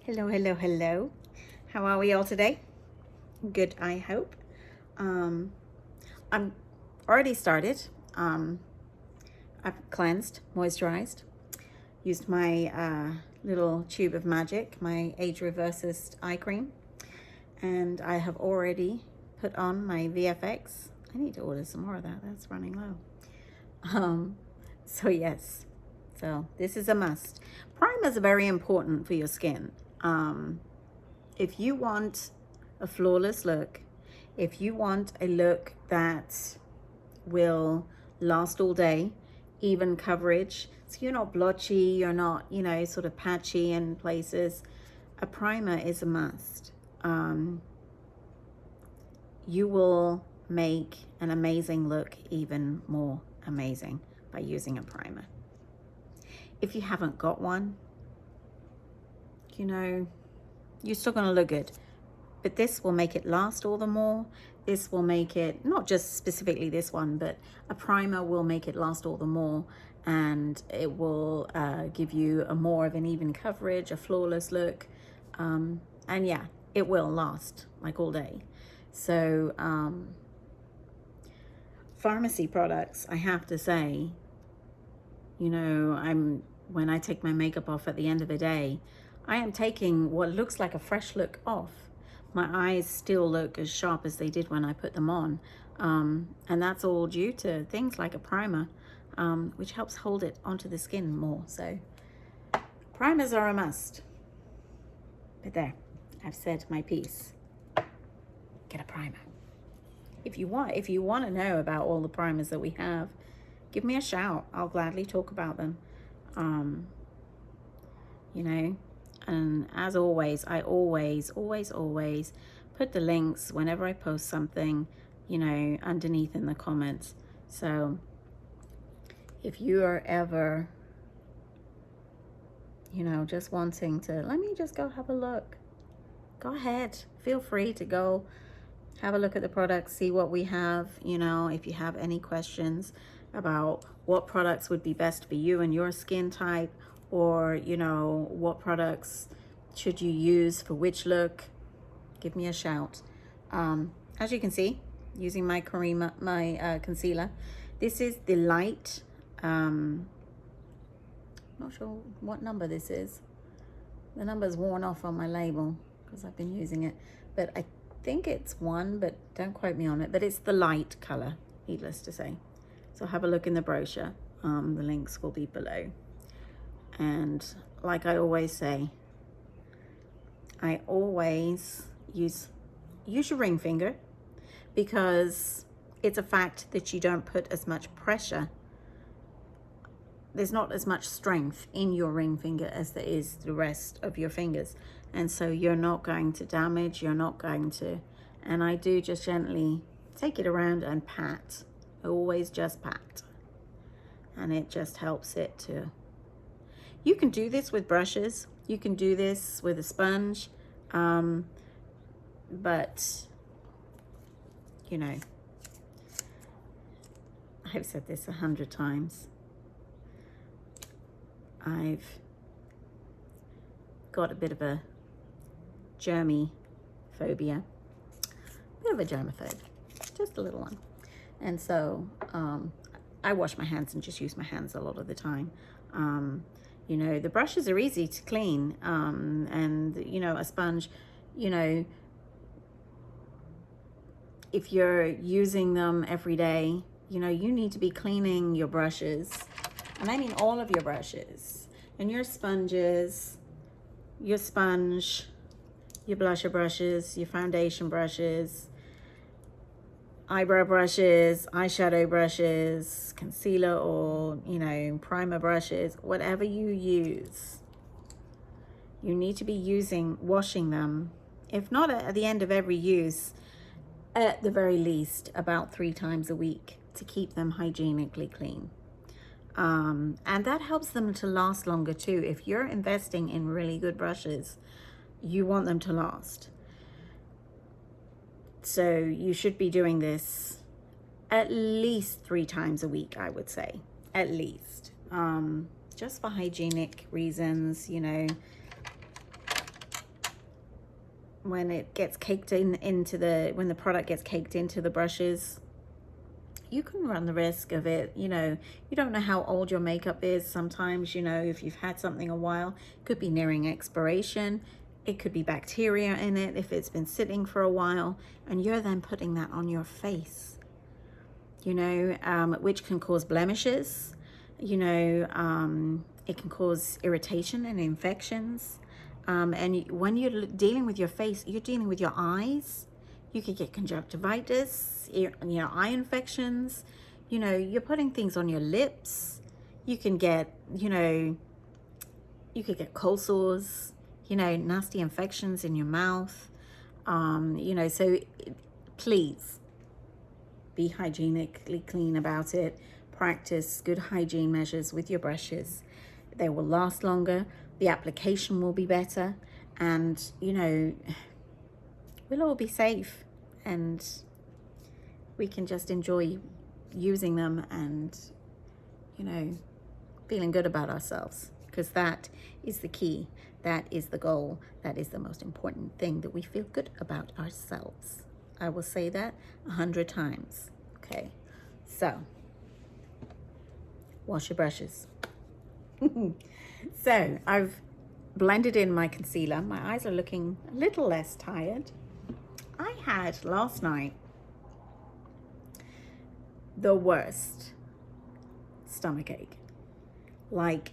Hello, hello, hello. How are we all today? Good, I hope. I'm already started. I've cleansed, moisturized, used my little tube of magic, my age reversist eye cream, and I have already put on my VFX. I need to order some more of that. That's running low. So yes, so this is a must. Primers are very important for your skin. If you want a flawless look, if you want a look that will last all day, even coverage, so you're not blotchy, you're not, sort of patchy in places, a primer is a must. You will make an amazing look even more amazing by using a primer. If you haven't got one, you're still going to look good. But this will make it last all the more. This will make it, not just specifically this one, but a primer will make it last all the more. And it will give you a more of an even coverage, a flawless look. And yeah, it will last like all day. So Farmasi products, I have to say, when I take my makeup off at the end of the day, I am taking what looks like a fresh look off. My eyes still look as sharp as they did when I put them on. And that's all due to things like a primer, which helps hold it onto the skin more. So primers are a must. But there, I've said my piece. Get a primer. If you want to know about all the primers that we have, give me a shout. I'll gladly talk about them. And as always, I always put the links whenever I post something, underneath in the comments. So if you are ever, just wanting to, let me just go have a look, go ahead. Feel free to go have a look at the products, see what we have. If you have any questions about what products would be best for you and your skin type, or what products should you use for which look, give me a shout. As you can see, using my concealer, this is the light, not sure what number this is. The number's worn off on my label because I've been using it, but I think it's 1, but don't quote me on it. But it's the light color, needless to say. So have a look in the brochure. The links will be below. And like I always say, I always use your ring finger, because it's a fact that you don't put as much pressure. There's not as much strength in your ring finger as there is the rest of your fingers. And so you're not going to damage, and I do just gently take it around and pat. I always just pat. And it just helps it to, you can do this with brushes, you can do this with a sponge, but I've said this 100 times. I've got a bit of a germy phobia, germaphobe, just a little one. And so I wash my hands and just use my hands a lot of the time. The brushes are easy to clean, and a sponge, if you're using them every day, you need to be cleaning your brushes, and I mean all of your brushes and your sponges, your sponge, your blusher brushes, your foundation brushes, eyebrow brushes, eyeshadow brushes, concealer, or primer brushes, whatever you use, you need to be washing them, if not at the end of every use, at the very least about 3 times a week, to keep them hygienically clean. And that helps them to last longer too. If you're investing in really good brushes, you want them to last. So you should be doing this at least 3 times a week, I would say, at least, just for hygienic reasons. when it gets caked when the product gets caked into the brushes, you can run the risk of it. You know, you don't know how old your makeup is. Sometimes, you know, if you've had something a while, it could be nearing expiration. It could be bacteria in it if it's been sitting for a while, and you're then putting that on your face, you know, which can cause blemishes, you know, it can cause irritation and infections. And when you're dealing with your face, you're dealing with your eyes. You could get conjunctivitis, you know, eye infections. You know, you're putting things on your lips. You can get, you know, you could get cold sores, you know, nasty infections in your mouth. You know, so please be hygienically clean about it. Practice good hygiene measures with your brushes. They will last longer. The application will be better. And, you know, we'll all be safe, and we can just enjoy using them and, you know, feeling good about ourselves, because that is the key. That is the goal. That is the most important thing, that we feel good about ourselves. I will say that 100 times. Okay, so wash your brushes. So I've blended in my concealer. My eyes are looking a little less tired. I had last night the worst stomach ache. Like,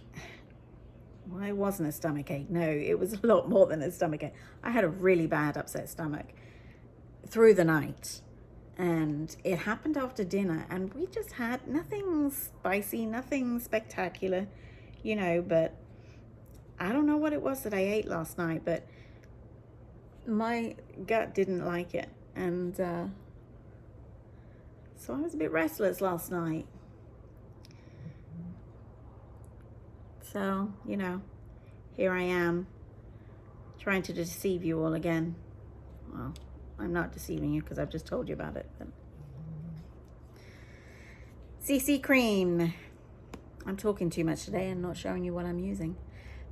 well, it wasn't a stomach ache. No, it was a lot more than a stomach ache. I had a really bad upset stomach through the night. And it happened after dinner. And we just had nothing spicy, nothing spectacular, you know. But I don't know what it was that I ate last night. But my gut didn't like it. And so I was a bit restless last night. So, you know, here I am trying to deceive you all again. Well, I'm not deceiving you because I've just told you about it. But CC cream. I'm talking too much today and not showing you what I'm using.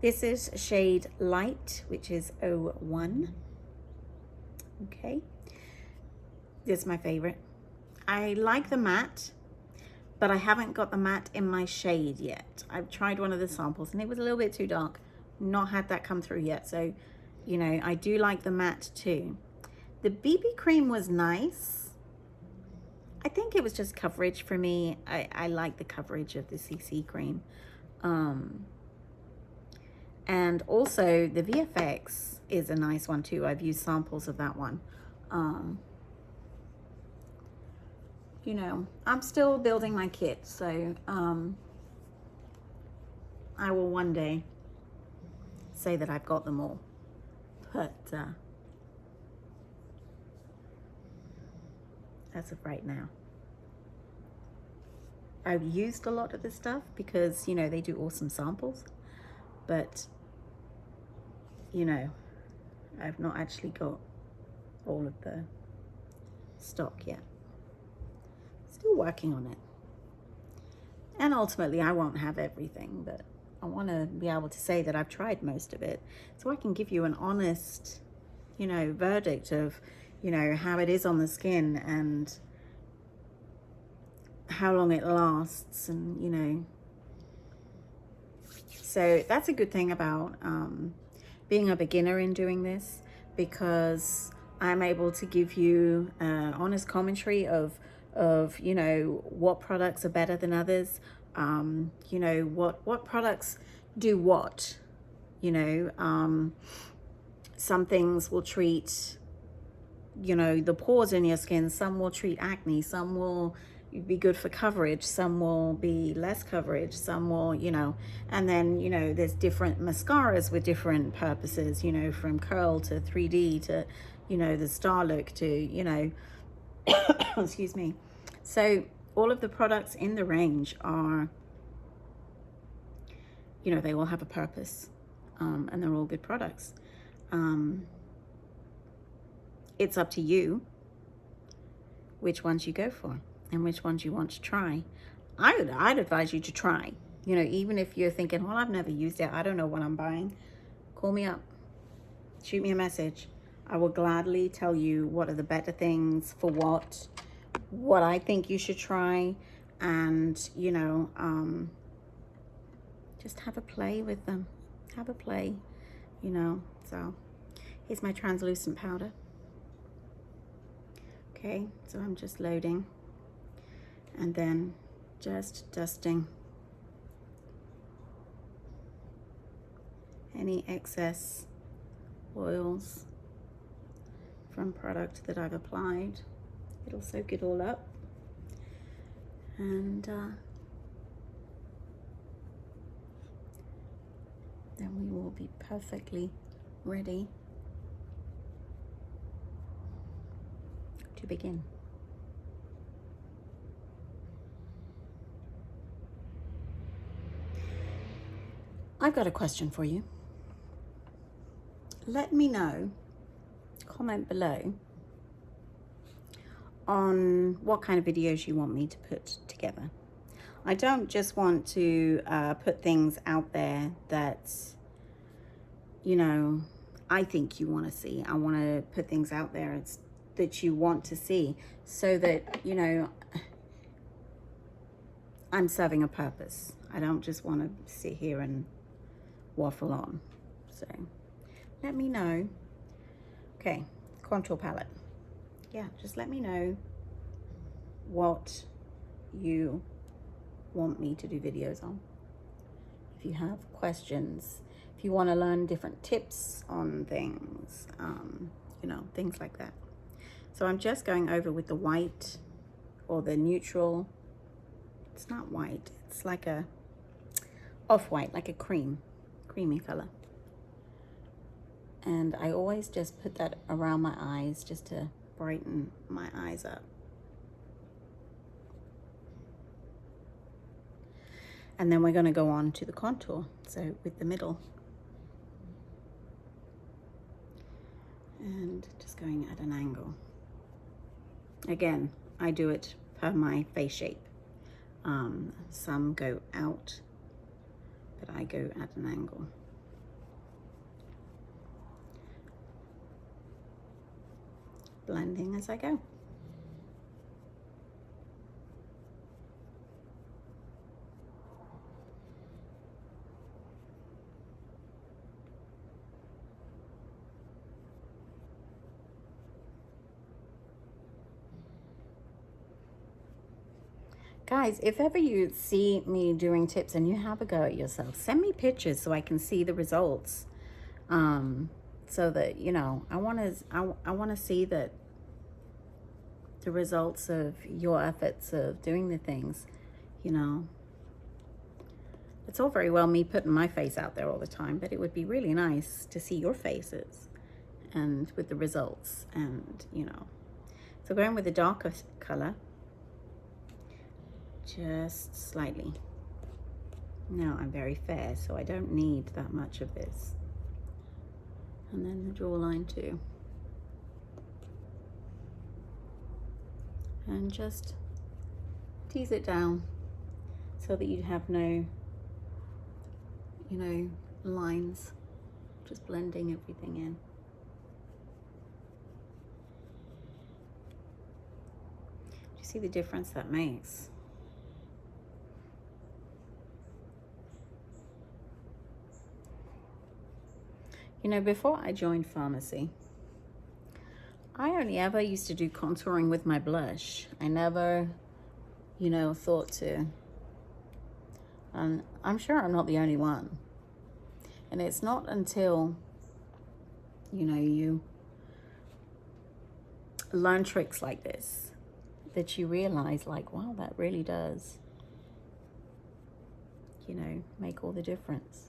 This is shade Light, which is 01. Okay. This is my favorite. I like the matte, but I haven't got the matte in my shade yet. I've tried one of the samples and it was a little bit too dark. Not had that come through yet. So, you know, I do like the matte too. The BB cream was nice. I think it was just coverage for me. I like the coverage of the CC cream. And also the VFX is a nice one too. I've used samples of that one. You know, I'm still building my kit, so I will one day say that I've got them all. But as of right now, I've used a lot of this stuff because, you know, they do awesome samples, but, you know, I've not actually got all of the stock yet. Still working on it. And ultimately, I won't have everything, but I want to be able to say that I've tried most of it, so I can give you an honest, you know, verdict of, you know, how it is on the skin and how long it lasts, and, you know. So that's a good thing about being a beginner in doing this, because I'm able to give you honest commentary of, you know, what products are better than others, you know, what products do what, you know. Some things will treat, you know, the pores in your skin. Some will treat acne. Some will be good for coverage. Some will be less coverage. Some will, you know, and then, you know, there's different mascaras with different purposes, you know, from curl to 3D to, you know, the star look to, you know, excuse me. So all of the products in the range are, you know, they all have a purpose, and they're all good products. It's up to you which ones you go for and which ones you want to try. I'd advise you to try, you know, even if you're thinking, well, I've never used it, I don't know what I'm buying. Call me up, shoot me a message. I will gladly tell you what are the better things for what I think you should try, and you know, just have a play with them. Have a play, you know. So here's my translucent powder. Okay, so I'm just loading and then just dusting any excess oils from product that I've applied. It'll soak it all up, and then we will be perfectly ready to begin. I've got a question for you. Let me know, comment below on what kind of videos you want me to put together. I don't just want to put things out there that, you know, I think you want to see. I want to put things out there that you want to see, so that, you know, I'm serving a purpose. I don't just want to sit here and waffle on. So let me know. Okay, contour palette. Yeah, just let me know what you want me to do videos on. If you have questions, if you want to learn different tips on things, you know, things like that. So I'm just going over with the white, or the neutral. It's not white, it's like a off-white, like a creamy color. And I always just put that around my eyes just to brighten my eyes up. And then we're going to go on to the contour, so with the middle. And just going at an angle. Again, I do it per my face shape. Some go out, but I go at an angle. Blending as I go. Guys, if ever you see me doing tips and you have a go at yourself, send me pictures so I can see the results. So that, you know, I want to see that the results of your efforts of doing the things, you know. It's all very well me putting my face out there all the time, but it would be really nice to see your faces and with the results, and, you know. So going with the darker color, just slightly. Now I'm very fair, so I don't need that much of this. And then the jawline too. And just tease it down so that you have no, you know, lines. Just blending everything in. Do you see the difference that makes? You know, before I joined Farmasi, I only ever used to do contouring with my blush. I never, you know, thought to, and I'm sure I'm not the only one. And it's not until, you know, you learn tricks like this that you realize, like, wow, that really does, you know, make all the difference.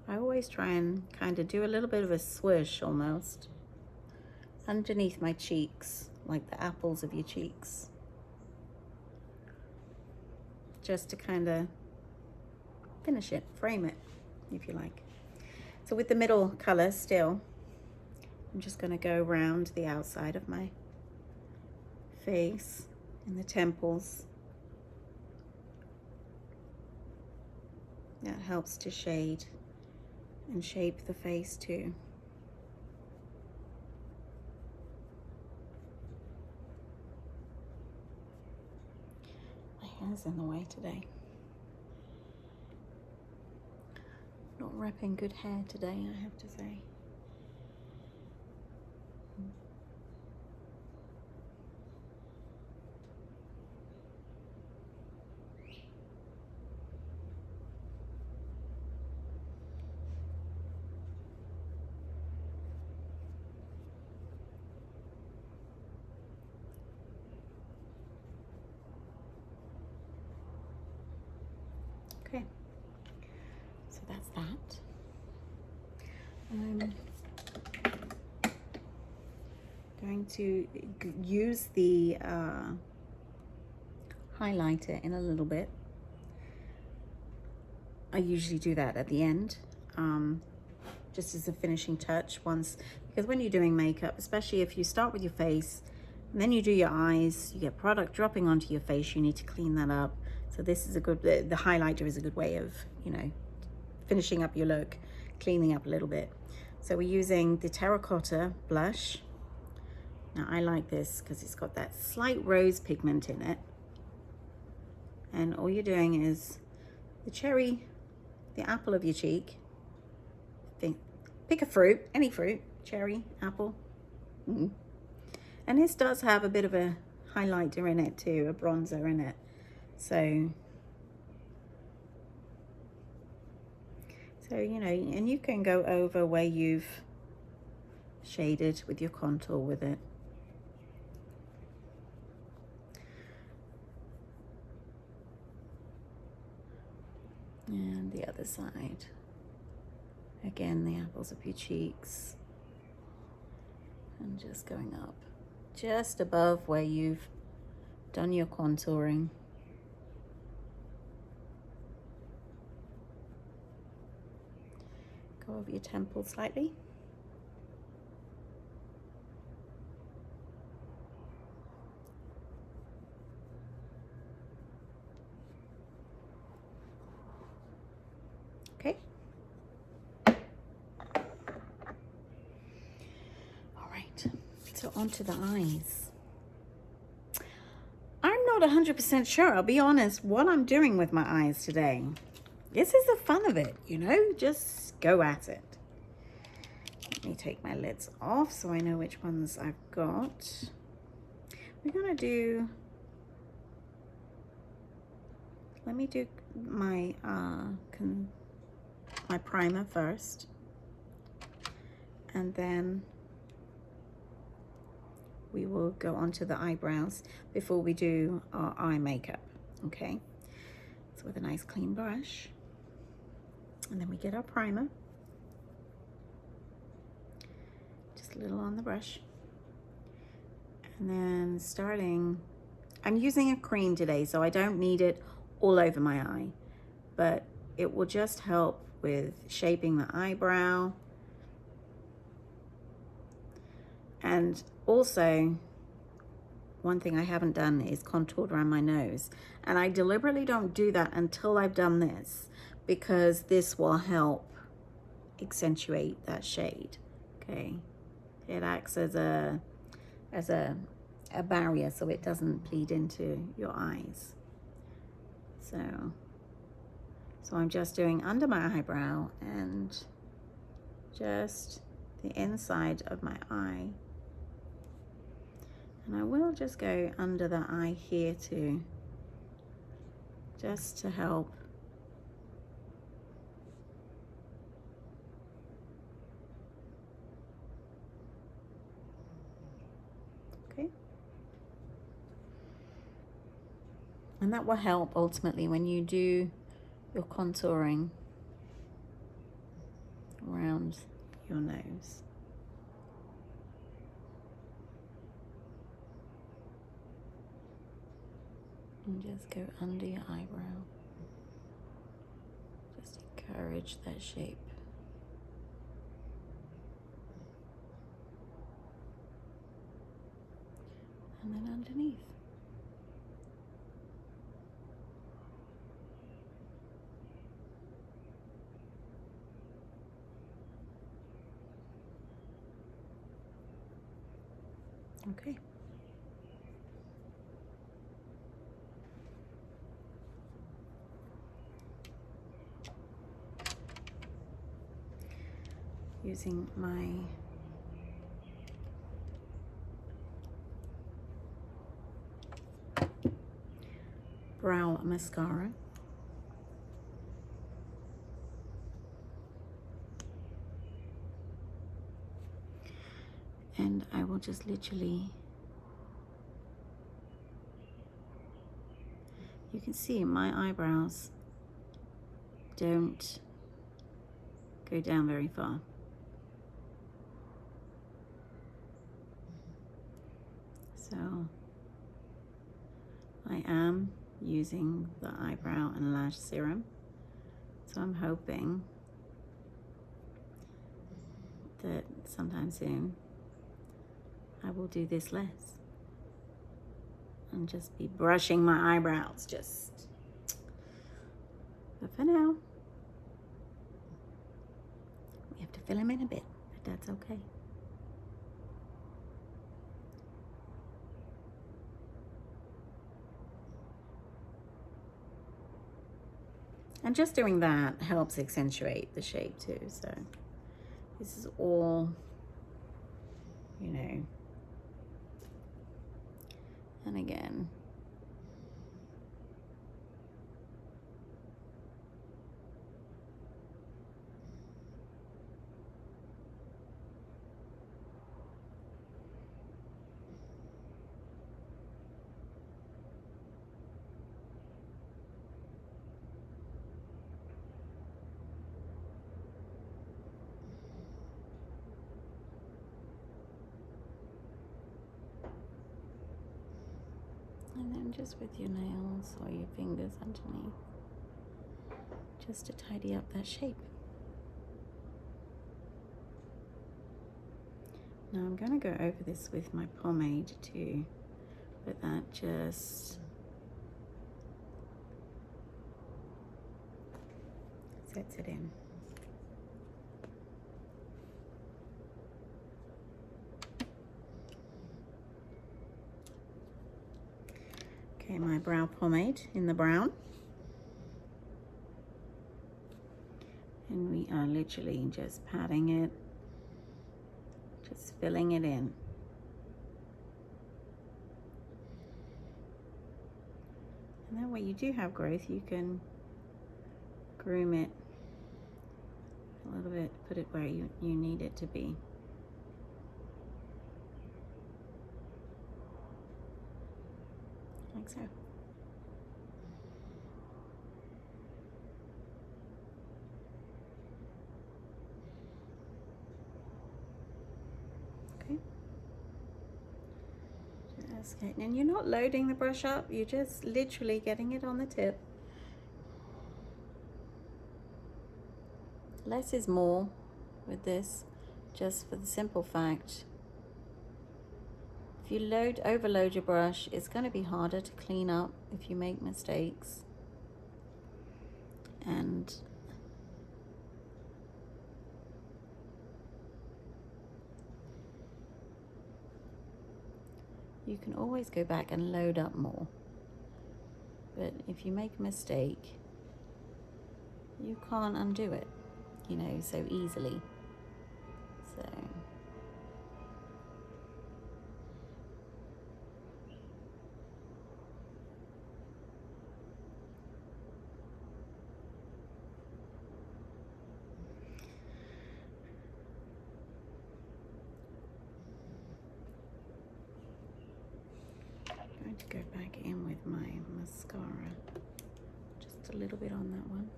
I always try and kind of do a little bit of a swoosh almost underneath my cheeks, like the apples of your cheeks, just to kind of finish it, frame it, if you like. So with the middle color still, I'm just going to go around the outside of my face, in the temples, That helps to shade and shape the face too. My hair's in the way today. Not repping good hair today, I have to say. Okay, so that's that. I'm going to use the highlighter in a little bit. I usually do that at the end, just as a finishing touch once, because when you're doing makeup, especially if you start with your face and then you do your eyes, you get product dropping onto your face, you need to clean that up. So this is a good, the highlighter is a good way of, you know, finishing up your look, cleaning up a little bit. So we're using the terracotta blush. Now I like this because it's got that slight rose pigment in it. And all you're doing is the cherry, the apple of your cheek. Pick a fruit, any fruit, cherry, apple. And this does have a bit of a highlighter in it too, a bronzer in it. So you know, and you can go over where you've shaded with your contour with it. And the other side. Again, the apples of your cheeks. And just going up, just above where you've done your contouring. Go over your temple slightly. Okay. All right, so onto the eyes. I'm not 100% sure, I'll be honest, what I'm doing with my eyes today. This is the fun of it, you know, just go at it. Let me take my lids off so I know which ones I've got. We're gonna do, let me do my my primer first, and then we will go on to the eyebrows before we do our eye makeup. Okay, so with a nice clean brush, and then we get our primer, just a little on the brush, and then starting, I'm using a cream today, so I don't need it all over my eye, but it will just help with shaping the eyebrow. And also, one thing I haven't done is contoured around my nose. And I deliberately don't do that until I've done this, because this will help accentuate that shade, okay? It acts as a barrier so it doesn't bleed into your eyes. So I'm just doing under my eyebrow and just the inside of my eye. And I will just go under the eye here too, just to help. Okay. And that will help ultimately when you do your contouring around your nose. And just go under your eyebrow. Just encourage that shape. And then underneath. Okay. Using my brow mascara. And I will just literally, you can see my eyebrows don't go down very far. So I am using the eyebrow and lash serum. So I'm hoping that sometime soon I will do this less and just be brushing my eyebrows but for now we have to fill them in a bit, but that's okay. And just doing that helps accentuate the shape too. So this is all, you know, and again, and then just with your nails or your fingers underneath, just to tidy up that shape. Now I'm going to go over this with my pomade too, but that just sets it in. Okay, my brow pomade in the brown. And we are literally just patting it, just filling it in. And that way you do have growth, you can groom it a little bit, put it where you need it to be. Like so. Okay. Just getting, and you're not loading the brush up, you're just literally getting it on the tip. Less is more with this, just for the simple fact, if you overload your brush, it's going to be harder to clean up if you make mistakes. And you can always go back and load up more. But if you make a mistake, you can't undo it, you know, so easily. So I'm going to go back in with my mascara, just a little bit on that one.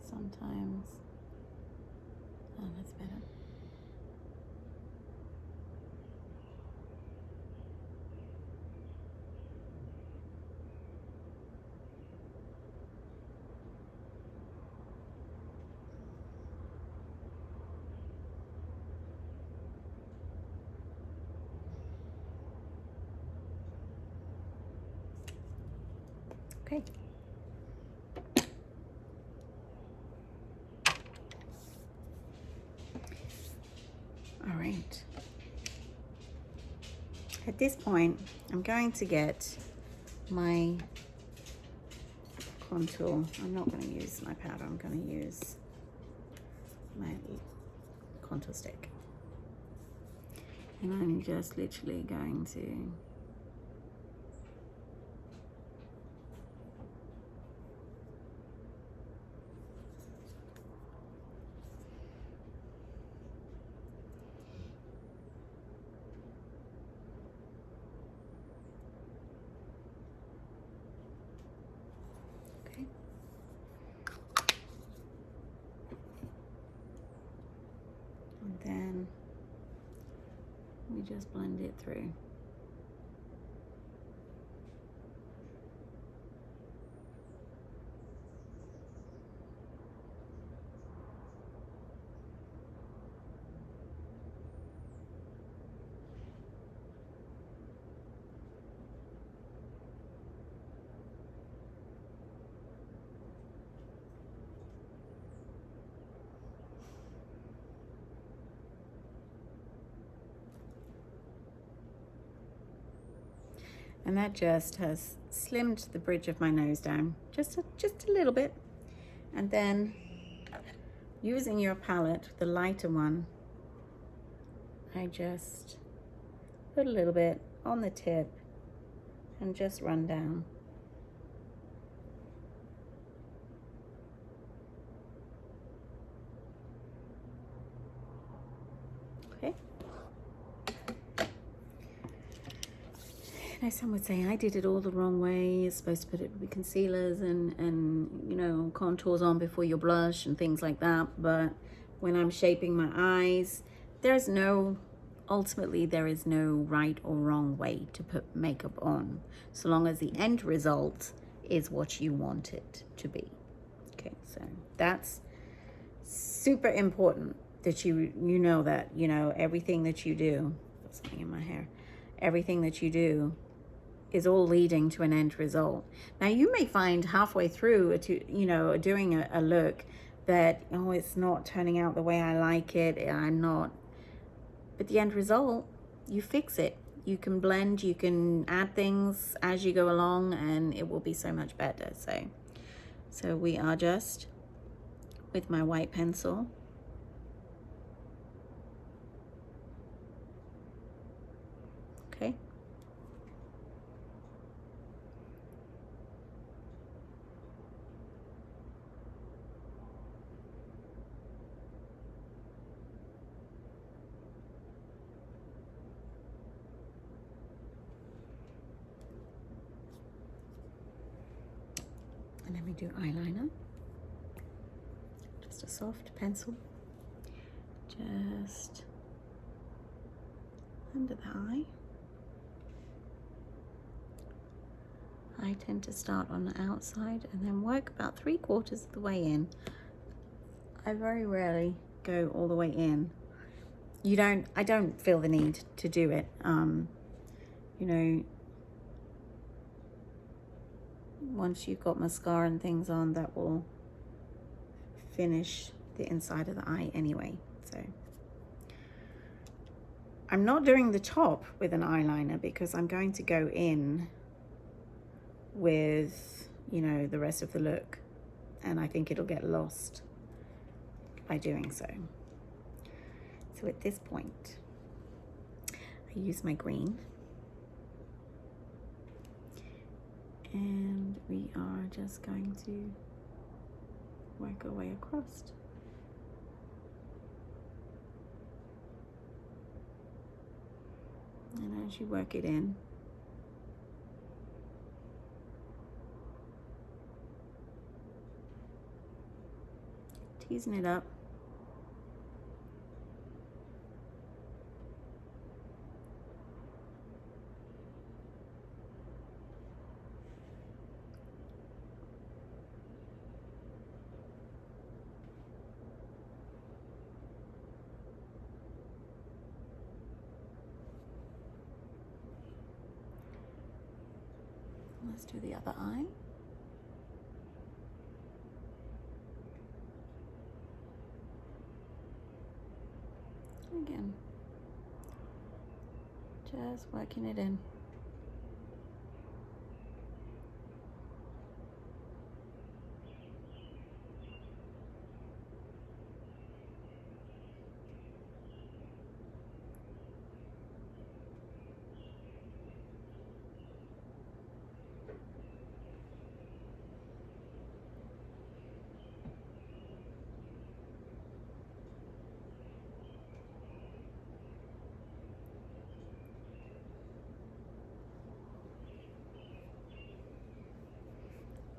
Sometimes, oh, that's better. Okay. At this point, I'm going to get my contour. I'm not going to use my powder. I'm going to use my contour stick. And I'm just literally going to and then we just blend it through. And that just has slimmed the bridge of my nose down just a little bit. And then using your palette, the lighter one, I just put a little bit on the tip and just run down. Okay. Now some would say I did it all the wrong way. You're supposed to put it with concealers and you know, contours on before your blush and things like that. But when I'm shaping my eyes, ultimately there is no right or wrong way to put makeup on, so long as the end result is what you want it to be. Okay, so that's super important that you know that, you know, everything that you do, there's something in my hair, everything that you do is all leading to an end result. Now you may find halfway through doing a look that, oh, it's not turning out the way I like it, but the end result, you fix it. You can blend, you can add things as you go along, and it will be so much better. So we are just, with my white pencil, okay. And then we do eyeliner. Just a soft pencil. Just under the eye. I tend to start on the outside and then work about 3/4 of the way in. I very rarely go all the way in. I don't feel the need to do it. You know, once you've got mascara and things on, that will finish the inside of the eye anyway. So I'm not doing the top with an eyeliner because I'm going to go in with, you know, the rest of the look, and I think it'll get lost by doing so. So at this point, I use my green, and we are just going to work our way across. And as you work it in, teasing it up. Let's do the other eye. Again, Just working it in.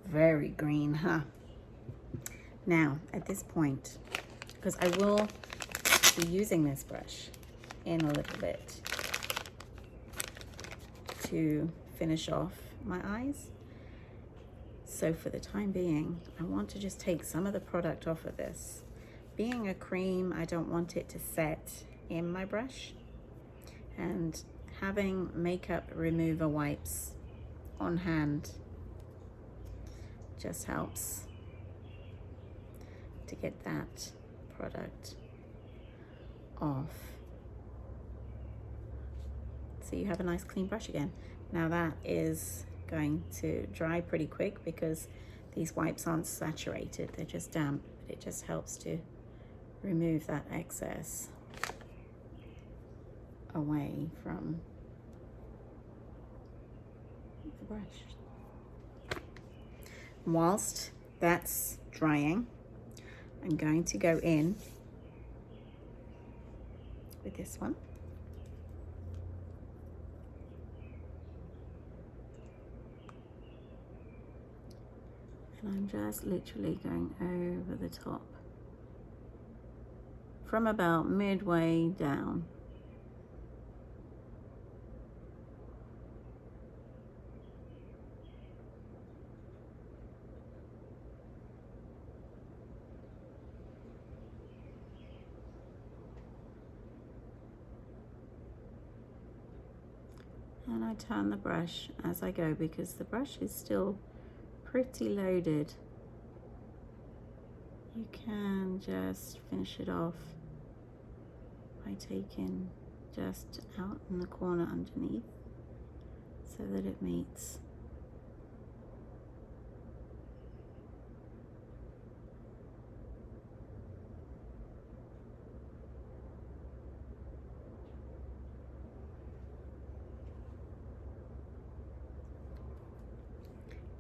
Very green, huh? Now, at this point, because I will be using this brush in a little bit to finish off my eyes. So for the time being, I want to just take some of the product off of this. Being a cream, I don't want it to set in my brush. And having makeup remover wipes on hand just helps to get that product off. So you have a nice clean brush again. Now that is going to dry pretty quick because these wipes aren't saturated, they're just damp. It just helps to remove that excess away from the brush. Whilst that's drying, I'm going to go in with this one. And I'm just literally going over the top from about midway down. And I turn the brush as I go because the brush is still pretty loaded. You can just finish it off by taking just out in the corner underneath so that it meets.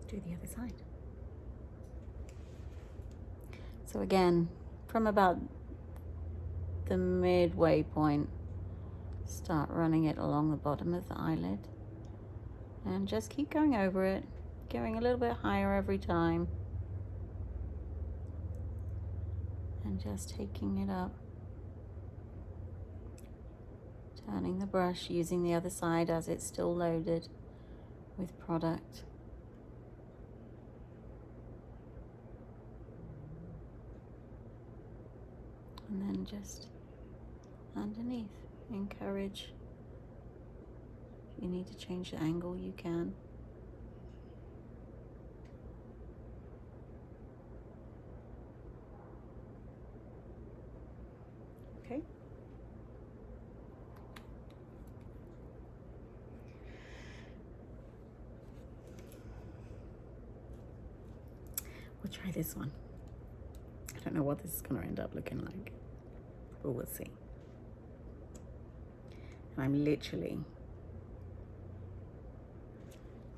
Do the other side. So again, from about the midway point, start running it along the bottom of the eyelid and just keep going over it, going a little bit higher every time and just taking it up, turning the brush, using the other side as it's still loaded with product. And then just underneath, encourage. If you need to change the angle, you can. Okay. We'll try this one. I don't know what this is going to end up looking like, but we'll see. And I'm literally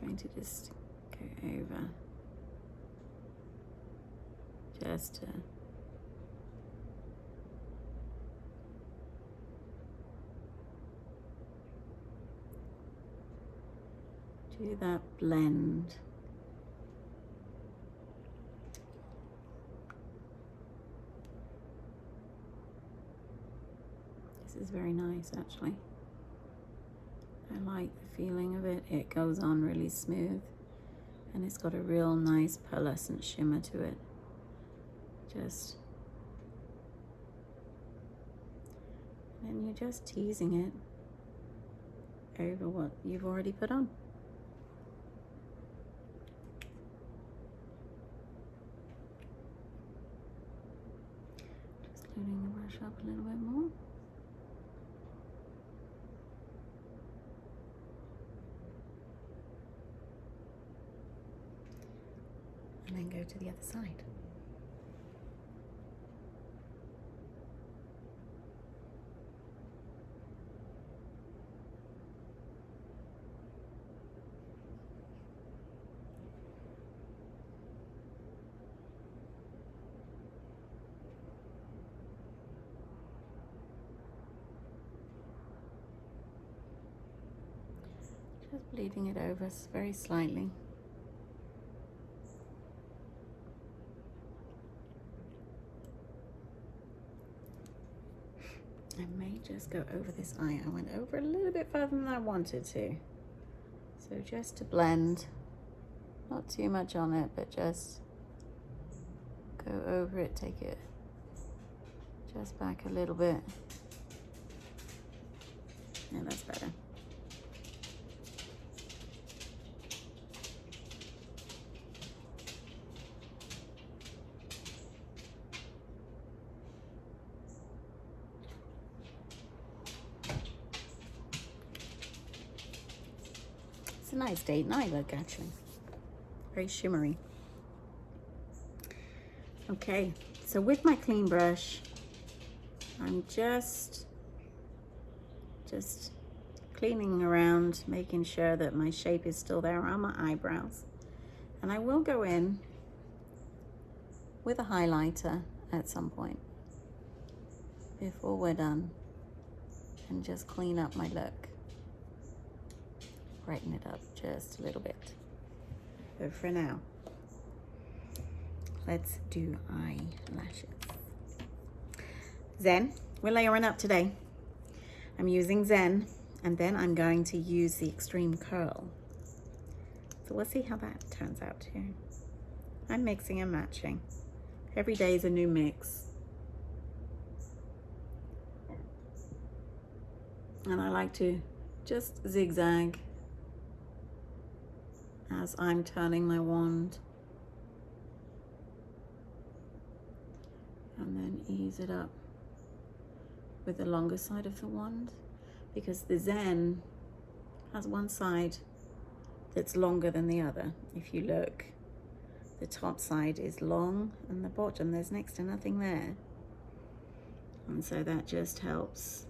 going to just go over just to do that blend. This is very nice, actually. I like the feeling of it. It goes on really smooth and it's got a real nice pearlescent shimmer to it. Just, and you're just teasing it over what you've already put on. Just loading the brush up a little bit more. then go to the other side. Just bleeding it over very slightly. I may just go over this eye. I went over a little bit further than I wanted to. So just to blend, not too much on it, but just go over it, take it just back a little bit. Yeah, that's better. It's a nice date night look, actually. Very shimmery. Okay, so with my clean brush, I'm just cleaning around, making sure that my shape is still there around my eyebrows. And I will go in with a highlighter at some point before we're done and just clean up my look. Brighten it up just a little bit. But for now, let's do eyelashes. Zen, we're layering up today. I'm using Zen, and then I'm going to use the Extreme Curl. So we'll see how that turns out too. I'm mixing and matching. Every day is a new mix. And I like to just zigzag as I'm turning my wand, and then ease it up with the longer side of the wand, because the Zen has one side that's longer than the other. If you look, the top side is long and the bottom, there's next to nothing there. And so that just helps.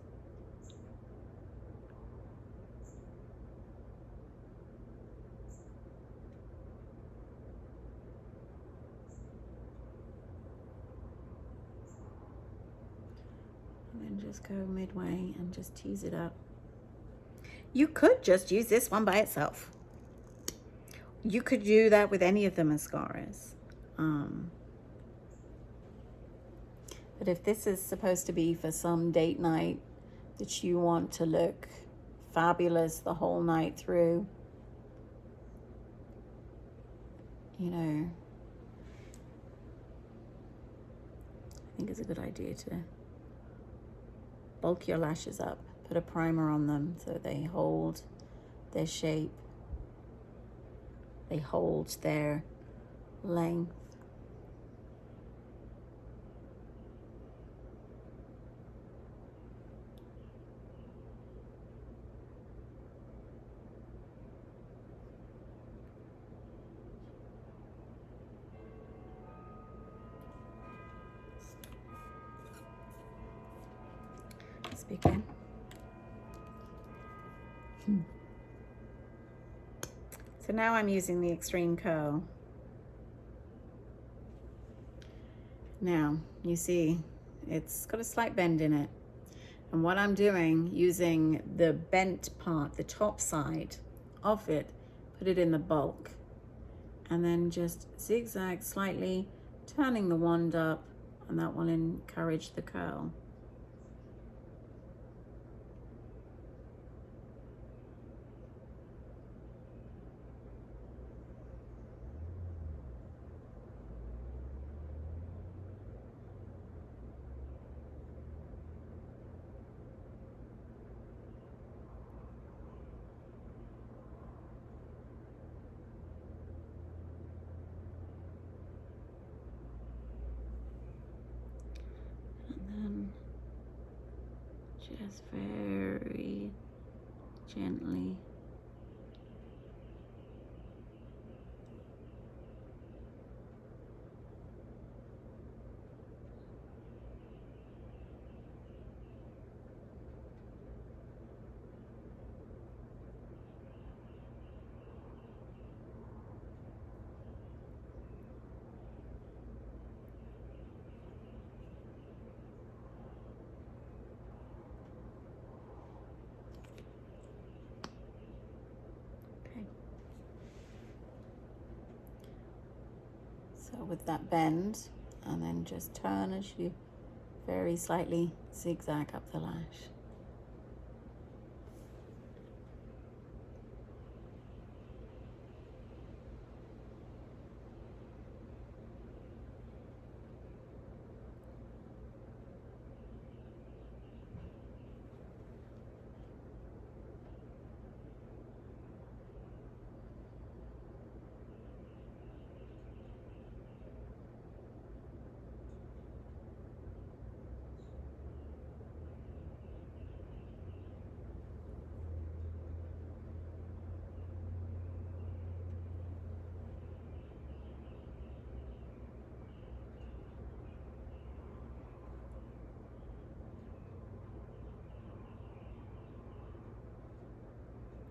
And then just go midway and just tease it up. You could just use this one by itself. You could do that with any of the mascaras. But if this is supposed to be for some date night that you want to look fabulous the whole night through, you know, I think it's a good idea to bulk your lashes up, put a primer on them so they hold their shape, they hold their length. Let's begin. So now I'm using the Extreme Curl. Now, you see, it's got a slight bend in it. And what I'm doing, using the bent part, the top side of it, put it in the bulk. And then just zigzag slightly, turning the wand up, and that will encourage the curl. Just very gently So with that bend, and then just turn as you very slightly zigzag up the lash.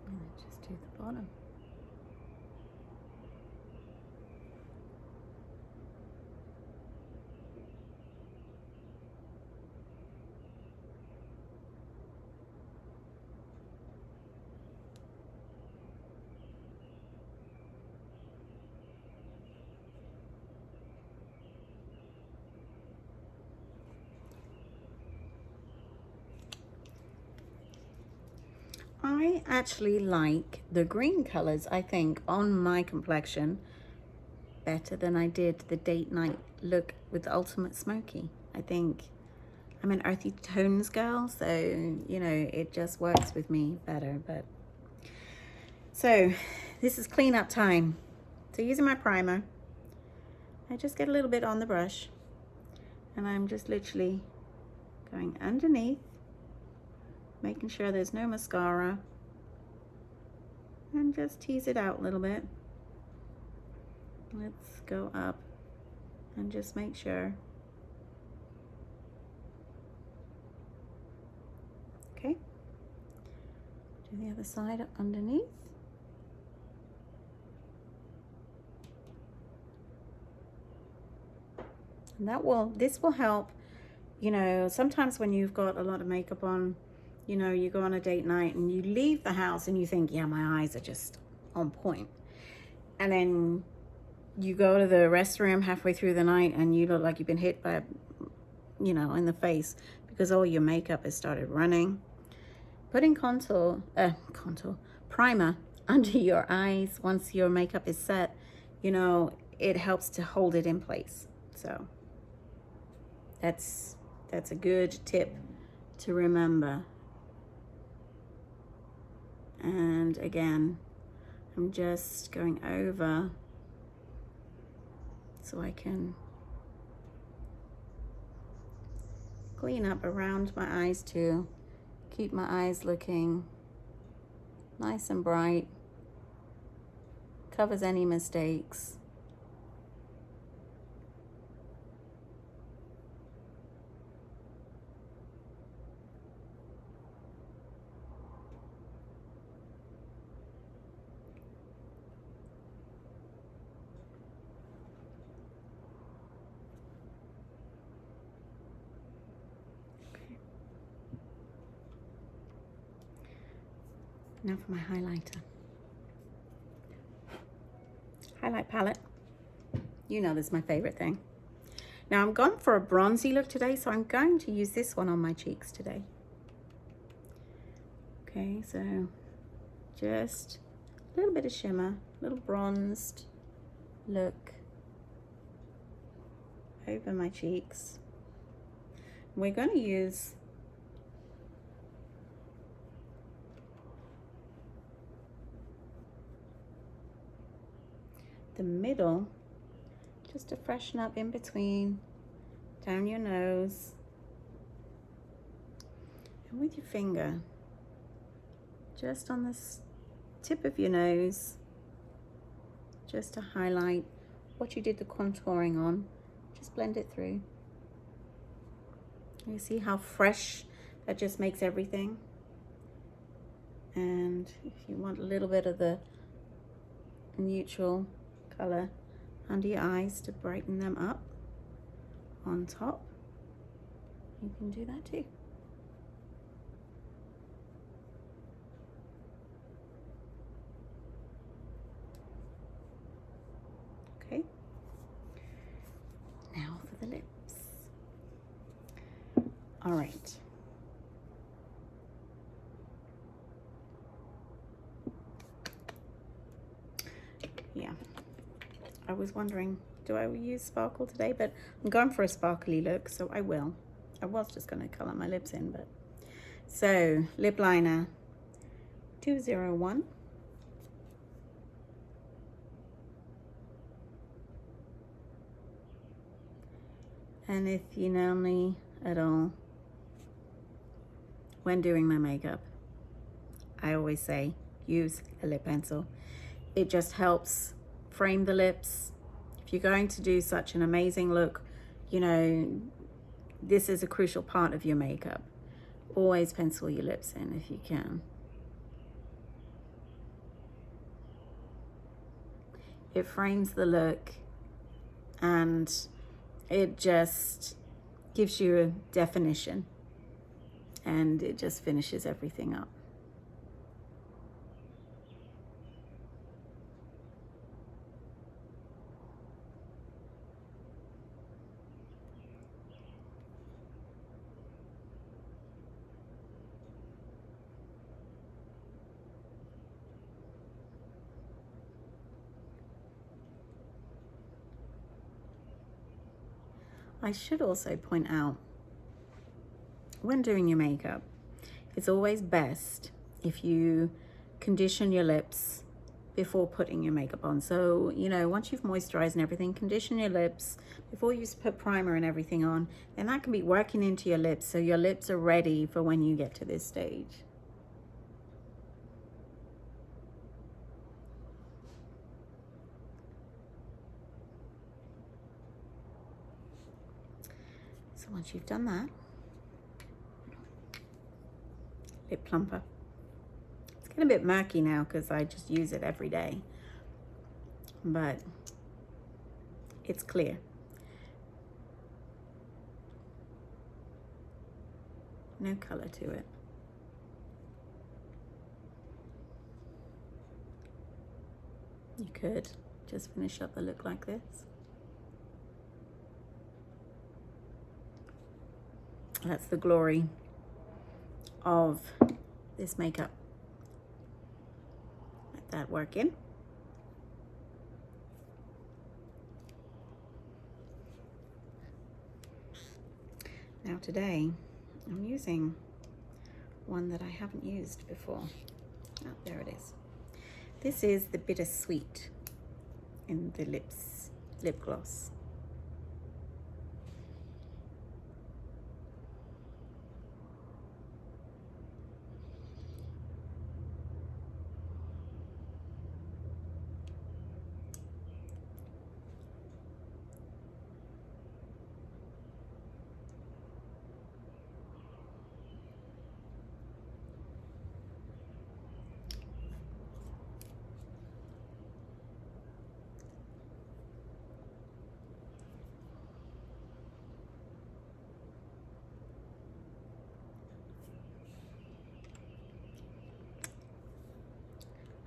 And then just do the bottom. I actually like the green colors, I think, on my complexion better than I did the date night look with the Ultimate Smoky. I think I'm an earthy tones girl, so, you know, it just works with me better. But so this is cleanup time. So using my primer, I just get a little bit on the brush, and I'm just literally going underneath, making sure there's no mascara, and just tease it out a little bit. Let's go up and just make sure. Okay, do the other side underneath. And this will help, you know, sometimes when you've got a lot of makeup on, you know, you go on a date night and you leave the house and you think, yeah, my eyes are just on point. And then you go to the restroom halfway through the night and you look like you've been hit by, you know, in the face because all your makeup has started running. Putting primer under your eyes once your makeup is set, you know, it helps to hold it in place. So that's a good tip to remember. And again, I'm just going over so I can clean up around my eyes too. Keep my eyes looking nice and bright. Covers any mistakes. Now for my highlighter. Highlight palette. You know this is my favorite thing. Now I'm going for a bronzy look today, so I'm going to use this one on my cheeks today. Okay, so just a little bit of shimmer, a little bronzed look over my cheeks. We're going to use the middle just to freshen up in between, down your nose, and with your finger just on this tip of your nose, just to highlight what you did the contouring on. Just blend it through. You see how fresh that just makes everything. And if you want a little bit of the neutral color under your eyes to brighten them up on top, you can do that too. Okay, All right. Yeah. I was wondering, do I use sparkle today? But I'm going for a sparkly look, so I will. I was just going to color my lips in, but. So, lip liner 201. And if you know me at all, when doing my makeup, I always say use a lip pencil. It just helps frame the lips. If you're going to do such an amazing look, you know, this is a crucial part of your makeup. Always pencil your lips in if you can. It frames the look and it just gives you a definition and it just finishes everything up. I should also point out, when doing your makeup, it's always best if you condition your lips before putting your makeup on. So, you know, once you've moisturized and everything, condition your lips before you put primer and everything on. And that can be working into your lips so your lips are ready for when you get to this stage. So once you've done that, lip plumper. It's getting a bit murky now because I just use it every day, but it's clear. No color to it. You could just finish up the look like this. That's the glory of this makeup. Let that work in. Now today, I'm using one that I haven't used before. Oh, there it is. This is the Bittersweet in the lip gloss.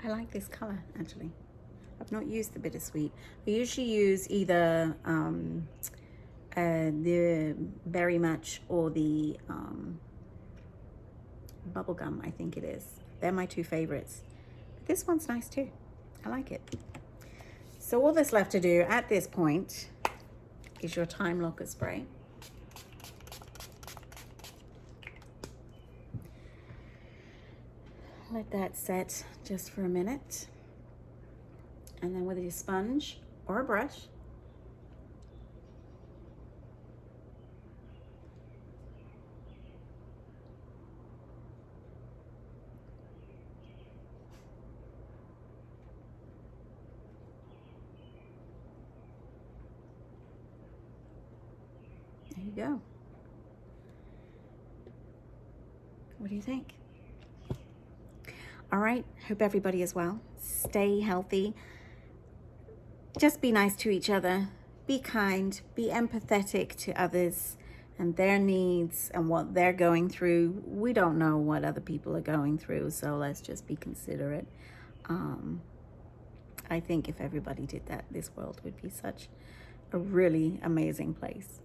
I like this color actually. I've not used the Bittersweet. I usually use either the Berry Match or the Bubblegum, I think it is. They're my two favorites. But this one's nice too. I like it. So all that's left to do at this point is your Time Locker spray. Let that set just for a minute. And then with your sponge or a brush, there you go. What do you think? All right, hope everybody is well. Stay healthy. Just be nice to each other. Be kind, be empathetic to others and their needs and what they're going through. We don't know what other people are going through, so let's just be considerate. I think if everybody did that, this world would be such a really amazing place.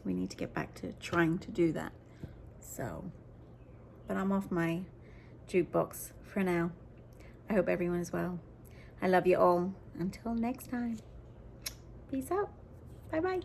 We need to get back to trying to do that. So, but I'm off my jukebox for now. I hope everyone is well. I love you all. Until next time. Peace out. Bye-bye.